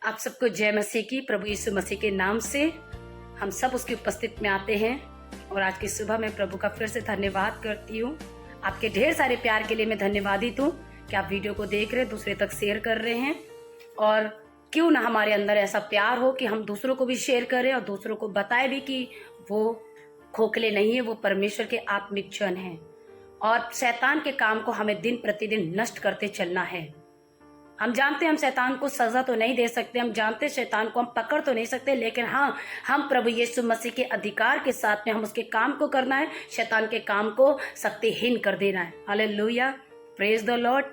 आप सबको जय मसीह की। प्रभु यीशु मसीह के नाम से हम सब उसकी उपस्थिति में आते हैं और आज की सुबह मैं प्रभु का फिर से धन्यवाद करती हूँ। आपके ढेर सारे प्यार के लिए मैं धन्यवादित हूँ कि आप वीडियो को देख रहे हैं, दूसरे तक शेयर कर रहे हैं। और क्यों ना हमारे अंदर ऐसा प्यार हो कि हम दूसरों को भी शेयर करें और दूसरों को बताएं भी कि वो खोखले नहीं है, वो परमेश्वर के आत्मिक जन हैं। और शैतान के काम को हमें दिन प्रतिदिन नष्ट करते चलना है। हम जानते हैं हम शैतान को सजा तो नहीं दे सकते, हम जानते हैं शैतान को हम पकड़ तो नहीं सकते, लेकिन हाँ, हम प्रभु यीशु मसीह के अधिकार के साथ में हम उसके काम को करना है, शैतान के काम को शक्तिहीन कर देना है। Hallelujah, praise the Lord.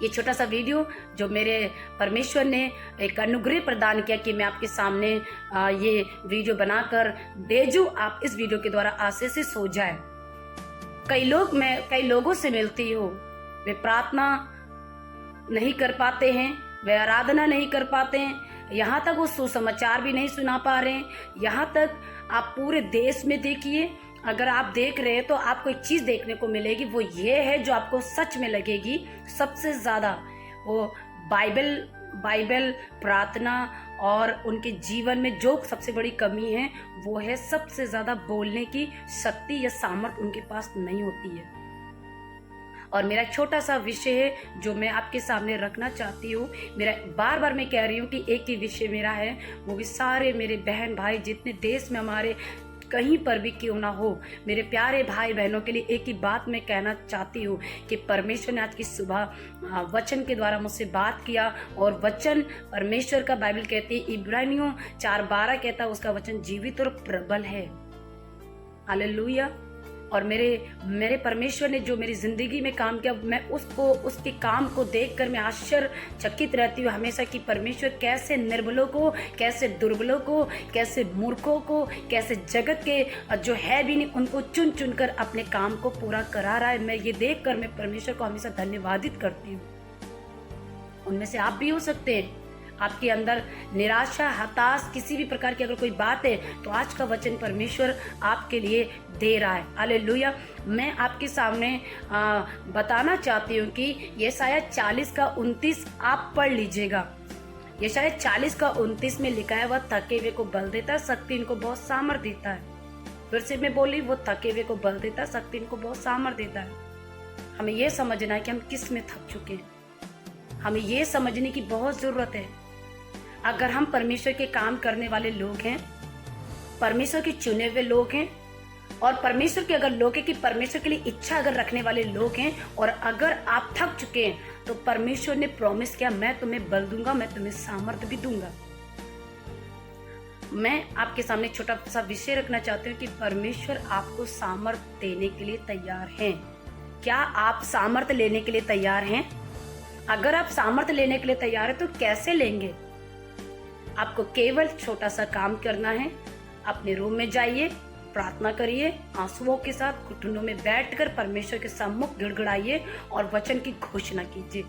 ये छोटा सा वीडियो जो मेरे परमेश्वर ने एक अनुग्रह प्रदान किया कि मैं आपके सामने ये वीडियो बनाकर भेजूं, आप इस वीडियो के द्वारा आशीषित हो जाए। कई लोगों से मिलती हूँ, वे प्रार्थना नहीं कर पाते हैं, वे आराधना नहीं कर पाते हैं, यहाँ तक वो सुसमाचार भी नहीं सुना पा रहे हैं। यहाँ तक आप पूरे देश में देखिए, अगर आप देख रहे हैं तो आपको एक चीज़ देखने को मिलेगी, वो ये है जो आपको सच में लगेगी सबसे ज़्यादा, वो बाइबल प्रार्थना और उनके जीवन में जो सबसे बड़ी कमी है वो है सबसे ज़्यादा बोलने की शक्ति या सामर्थ्य उनके पास नहीं होती है। और मेरा छोटा सा विषय है जो मैं आपके सामने रखना चाहती हूँ। मेरा बार बार मैं कह रही हूँ कि एक ही विषय मेरा है, वो भी सारे मेरे बहन भाई जितने देश में हमारे कहीं पर भी क्यों ना हो, मेरे प्यारे भाई बहनों के लिए एक ही बात मैं कहना चाहती हूँ कि परमेश्वर ने आज की सुबह वचन के द्वारा मुझसे बात किया। और वचन परमेश्वर का बाइबल कहती है, इब्रानियों 4:12 कहता है उसका वचन जीवित और प्रबल है। हालेलुया। और मेरे परमेश्वर ने जो मेरी ज़िंदगी में काम किया, मैं उसके काम को देखकर मैं आश्चर्यचकित रहती हूँ हमेशा कि परमेश्वर कैसे निर्बलों को, कैसे दुर्बलों को, कैसे मूर्खों को, कैसे जगत के जो है भी नहीं उनको चुन चुन कर अपने काम को पूरा करा रहा है। मैं ये देखकर मैं परमेश्वर को हमेशा धन्यवादित करती हूँ। उनमें से आप भी हो सकते हैं। आपके अंदर निराशा, हताश, किसी भी प्रकार की अगर कोई बात है तो आज का वचन परमेश्वर आपके लिए दे रहा है। हालेलुया। मैं आपके सामने बताना चाहती हूँ कि यशायाह 40:29 आप पढ़ लीजिएगा। यशायाह 40:29 में लिखा है, वह थके हुए को बल देता है, शक्ति इनको बहुत सामर्थ देता है। फिर से मैं बोली, वो थके हुए को बल देता है, शक्ति इनको बहुत सामर्थ देता है। हमें यह समझना है कि हम किस में थक चुके हैं। हमें यह समझने की बहुत ज़रूरत है। अगर हम परमेश्वर के काम करने वाले लोग हैं, परमेश्वर के चुने हुए लोग हैं, और परमेश्वर के अगर लोग हैं कि परमेश्वर के लिए इच्छा अगर रखने वाले लोग हैं, और अगर आप थक चुके हैं तो परमेश्वर ने प्रॉमिस किया, मैं तुम्हें बल दूंगा, मैं तुम्हें सामर्थ्य भी दूंगा। मैं आपके सामने छोटा सा विषय रखना चाहती हूँ कि परमेश्वर आपको सामर्थ्य देने के लिए तैयार हैं। क्या आप सामर्थ्य लेने के लिए तैयार हैं? अगर आप सामर्थ्य लेने के लिए तैयार हैं तो कैसे लेंगे? आपको केवल छोटा सा काम करना है। अपने रूम में जाइए, प्रार्थना करिए, आंसुओं के साथ घुटनों में बैठकर परमेश्वर के सम्मुख गिड़गिड़ाइए और वचन की घोषणा कीजिए।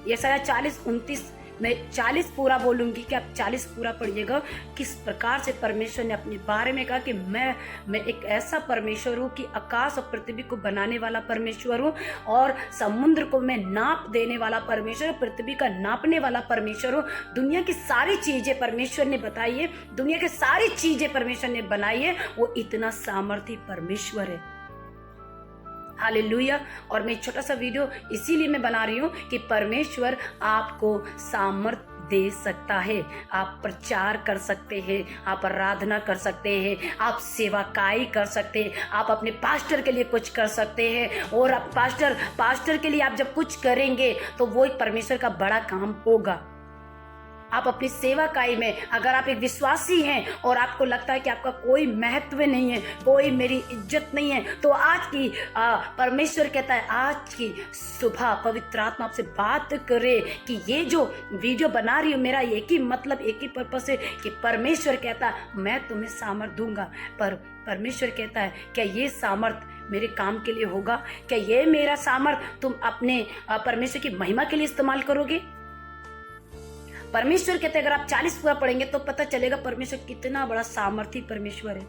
यशायाह 40:29 मैं 40 पूरा बोलूंगी कि आप 40 पूरा पढ़िएगा। किस प्रकार से परमेश्वर ने अपने बारे में कहा कि मैं एक ऐसा परमेश्वर हूँ कि आकाश और पृथ्वी को बनाने वाला परमेश्वर हूँ, और समुद्र को मैं नाप देने वाला परमेश्वर, पृथ्वी का नापने वाला परमेश्वर हूँ। दुनिया की सारी चीजें परमेश्वर ने बताई है, दुनिया की सारी चीजें परमेश्वर ने बनाई है। वो इतना सामर्थी परमेश्वर है। हालेलुया। और मैं छोटा सा वीडियो इसीलिए मैं बना रही हूँ कि परमेश्वर आपको सामर्थ्य दे सकता है। आप प्रचार कर सकते हैं, आप आराधना कर सकते हैं, आप सेवाकाई कर सकते हैं, आप अपने पास्टर के लिए कुछ कर सकते हैं। और आप पास्टर के लिए आप जब कुछ करेंगे तो वो एक परमेश्वर का बड़ा काम होगा। आप अपनी सेवाकाई में, अगर आप एक विश्वासी हैं और आपको लगता है कि आपका कोई महत्व नहीं है, कोई मेरी इज्जत नहीं है, तो आज की परमेश्वर कहता है, आज की सुबह पवित्र आत्मा आपसे बात करे कि ये जो वीडियो बना रही हूँ, मेरा एक ही मतलब, एक ही पर्पस है कि परमेश्वर कहता है मैं तुम्हें सामर्थ दूंगा। पर परमेश्वर कहता है, क्या ये सामर्थ मेरे काम के लिए होगा? क्या ये मेरा सामर्थ तुम अपने परमेश्वर की महिमा के लिए इस्तेमाल करोगे? परमेश्वर कहते हैं अगर आप 40 पूरा पढ़ेंगे तो पता चलेगा परमेश्वर कितना बड़ा सामर्थी परमेश्वर है।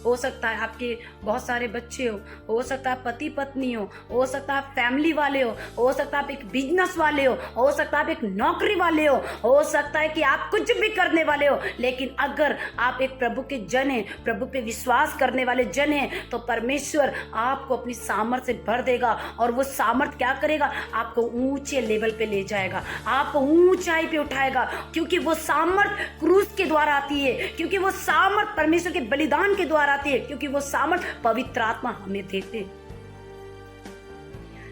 हो सकता है आपके बहुत सारे बच्चे हो सकता है पति पत्नी हो सकता है फैमिली वाले हो सकता है आप एक बिजनेस वाले हो सकता है आप एक नौकरी वाले हो सकता है कि आप कुछ भी करने वाले हो, लेकिन अगर आप एक प्रभु के जन हैं, प्रभु पे विश्वास करने वाले जन हैं, तो परमेश्वर आपको अपनी सामर्थ से भर देगा और वो सामर्थ क्या करेगा, आपको ऊंचे लेवल पे ले जाएगा, आपको ऊंचाई पे उठाएगा, क्योंकि वो सामर्थ क्रूस के द्वारा आती है, क्योंकि वो सामर्थ परमेश्वर के बलिदान के द्वारा आती है, क्योंकि वो सामर्थ पवित्र आत्मा हमें देते।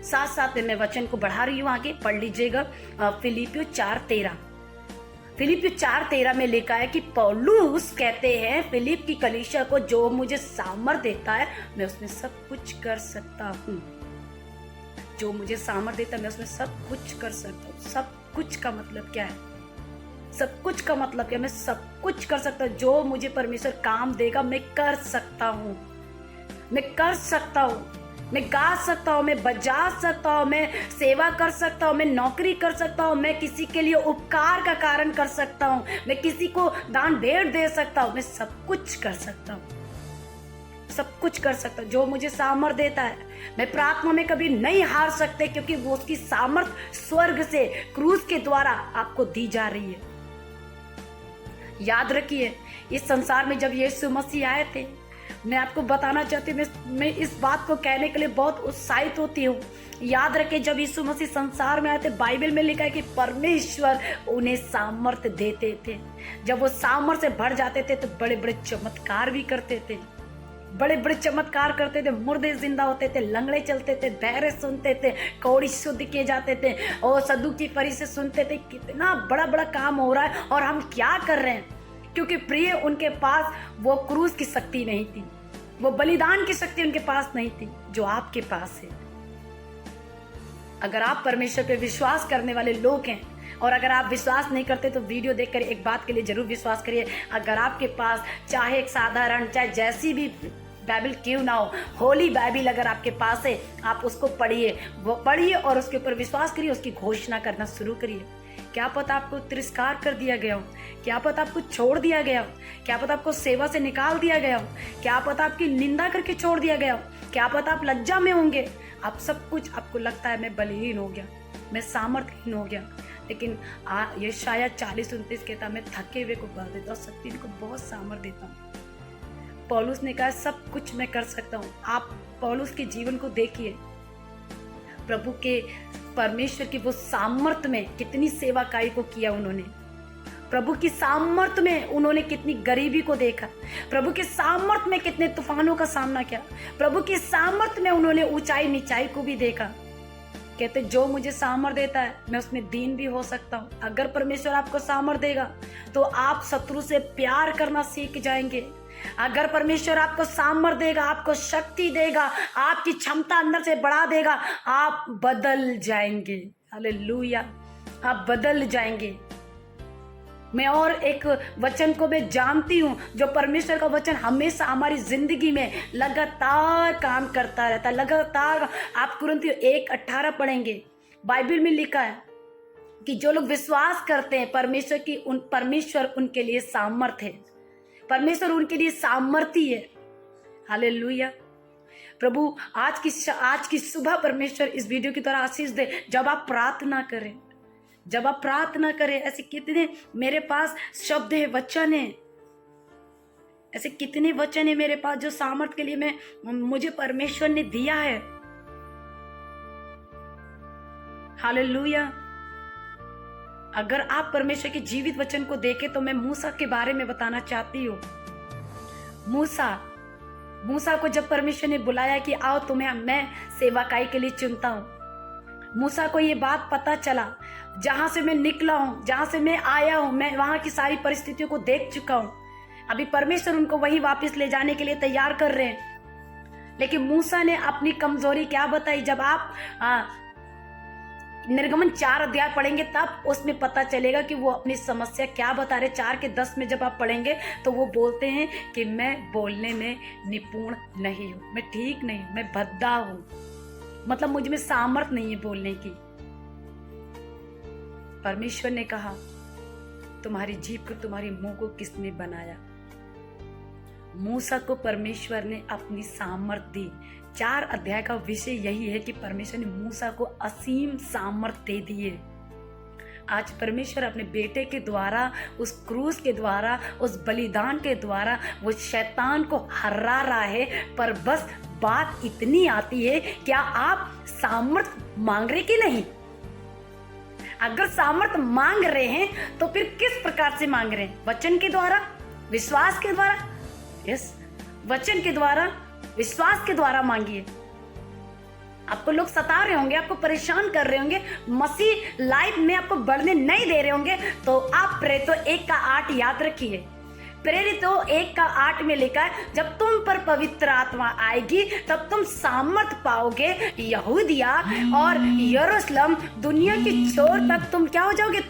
साथ साथ में मैं वचन को बढ़ा रही हूं, आगे पढ़ लीजिएगा। फिलिपियों 4:13 फिलिपियों 4:13 में लिखा है कि पौलुस कहते हैं फिलिप की कलीसिया को, जो मुझे सामर्थ देता है मैं उसमें सब कुछ कर सकता हूँ। जो मुझे सामर्थ देता है मैं उसमें सब कुछ कर सकता हूँ। सब कुछ का मतलब क्या है? सब कुछ का मतलब क्या? मैं सब कुछ कर सकता हूँ। जो मुझे परमेश्वर काम देगा मैं कर सकता हूँ, मैं कर सकता हूँ, मैं गा सकता हूँ, मैं बजा सकता हूँ, मैं सेवा कर सकता हूँ, मैं नौकरी कर सकता हूँ, मैं किसी के लिए उपकार का कारण कर सकता हूँ, मैं किसी को दान भेंट दे सकता हूँ, मैं सब कुछ कर सकता हूँ, सब कुछ कर सकता हूँ। जो मुझे सामर्थ देता है, मैं प्रार्थना में कभी नहीं हार सकते, क्योंकि वो उसकी सामर्थ स्वर्ग से क्रूस के द्वारा आपको दी जा रही है। याद रखिए, इस संसार में जब यीशु मसीह आए थे, मैं आपको बताना चाहती हूँ, मैं इस बात को कहने के लिए बहुत उत्साहित होती हूँ। याद रखें, जब यीशु मसीह संसार में आए थे, बाइबल में लिखा है कि परमेश्वर उन्हें सामर्थ्य देते थे। जब वो सामर्थ्य से भर जाते थे तो बड़े बड़े चमत्कार भी करते थे, बड़े बड़े चमत्कार करते थे। मुर्दे जिंदा होते थे, लंगड़े चलते थे, बहरे सुनते थे, कौड़ी शुद्ध किए जाते थे, और सदूकी फरीसी सुनते थे। कितना बड़ा बड़ा काम हो रहा है और हम क्या कर रहे हैं? क्योंकि प्रिय, उनके पास वो क्रूस की शक्ति नहीं थी, वो बलिदान की शक्ति उनके पास नहीं थी जो आपके पास है। अगर आप परमेश्वर पे विश्वास करने वाले लोग हैं, और अगर आप विश्वास नहीं करते तो वीडियो देखकर एक बात के लिए जरूर विश्वास करिए। अगर आपके पास चाहे एक साधारण, चाहे जैसी भी बाइबल क्यों ना हो, होली बाइबल अगर आपके पास है, आप उसको पढ़िए, वो पढ़िए और उसके ऊपर विश्वास करिए, उसकी घोषणा करना शुरू करिए। क्या पता आपको तिरस्कार कर दिया गया हो, क्या पता आपको छोड़ दिया गया हो, क्या पता आपको सेवा से निकाल दिया गया हो, क्या पता आपकी निंदा करके छोड़ दिया गया हो, क्या पता आप लज्जा में होंगे, आप सब कुछ आपको लगता है मैं बलहीन हो गया, मैं सामर्थ्यहीन हो गया। लेकिन ये शायद 40-29 कहता, मैं थके हुए को बल देता हूँ, शक्ति को बहुत सामर्थ देता हूँ। पौलुस ने कहा सब कुछ मैं कर सकता हूँ। आप पौलुस के जीवन को देखिए, प्रभु के परमेश्वर की वो सामर्थ्य में कितनी सेवाकाई को किया उन्होंने, प्रभु की सामर्थ्य में उन्होंने कितनी गरीबी को देखा, प्रभु के सामर्थ्य में कितने तूफानों का सामना किया, प्रभु की सामर्थ्य में उन्होंने ऊंचाई नीचाई को भी देखा। कहते जो मुझे सामर्थ देता है मैं उसमें दीन भी हो सकता हूँ। अगर परमेश्वर आपको सामर्थ देगा तो आप शत्रु से प्यार करना सीख जाएंगे। अगर परमेश्वर आपको सामर्थ देगा, आपको शक्ति देगा, आपकी क्षमता अंदर से बढ़ा देगा, आप बदल जाएंगे। हालेलुया, आप बदल जाएंगे। मैं और एक वचन को मैं जानती हूँ, जो परमेश्वर का वचन हमेशा हमारी जिंदगी में लगातार काम करता रहता है, लगातार। आप कुरिन्थियों 1:18 पढ़ेंगे, बाइबल में लिखा है कि जो लोग विश्वास करते हैं परमेश्वर उनके लिए सामर्थ है, परमेश्वर उनके लिए सामर्थी है। हालेलुया। प्रभु आज की सुबह परमेश्वर इस वीडियो की तरह आशीष दे। जब आप प्रार्थना करें, जब आप प्रार्थना करें, ऐसे कितने मेरे पास शब्द है, वचन है, ऐसे कितने वचन है मेरे पास जो सामर्थ के लिए मुझे परमेश्वर ने दिया है। हालेलुया। अगर आप परमेश्वर के जीवित वचन को देखें तो मैं मूसा के बारे में बताना चाहती हूँ। मूसा को जब परमेश्वर ने बुलाया कि आओ तुम्हें मैं सेवाकाई के लिए चुनता हूँ, मूसा को ये बात पता चला, जहां से मैं निकला हूं, जहां से मैं आया हूं, मैं वहां की सारी परिस्थितियों को देख चुका हूं। अभी परमेश्वर उनको वहीं वापस ले जाने के लिए तैयार कर रहे हैं। लेकिन मूसा ने अपनी कमजोरी क्या बताई? जब आप निर्गमन 4 अध्याय पढ़ेंगे तब उसमें पता चलेगा कि वो अपनी समस्या क्या बता रहे। 4:10 में जब आप पढ़ेंगे तो वो बोलते हैं कि मैं बोलने में निपुण नहीं हूँ, मैं ठीक नहीं हूँ, मैं भद्दा हूँ, मतलब मुझ में सामर्थ नहीं है बोलने की। परमेश्वर ने कहा तुम्हारी जीभ को, तुम्हारे मुंह को किसने बनाया? मूसा को परमेश्वर ने अपनी सामर्थ दी। 4 अध्याय का विषय यही है कि परमेश्वर ने मूसा को असीम सामर्थ दे दिए। आज परमेश्वर अपने बेटे के द्वारा, उस क्रूस के द्वारा, उस बलिदान के द्वारा वो शैतान को हरा रहा है। पर बस बात इतनी आती है, क्या आप सामर्थ मांग रहे कि नहीं? अगर सामर्थ मांग रहे हैं तो फिर किस प्रकार से मांग रहे हैं? वचन के द्वारा, विश्वास के द्वारा। यस, वचन के द्वारा, विश्वास के द्वारा मांगिए। आपको लोग सता रहे होंगे, आपको परेशान कर रहे होंगे, मसीह लाइफ में आपको बढ़ने नहीं दे रहे होंगे, तो आप प्रेरितों 1:8 याद रखिए। प्रेरितों 1:8 में लिखा है, जब तुम पर पवित्र आत्मा आएगी तब तुम सामर्थ पाओगे। यहूदिया और यरूशलेम दुनिया की छोर तक तुम क्या हो जाओगे?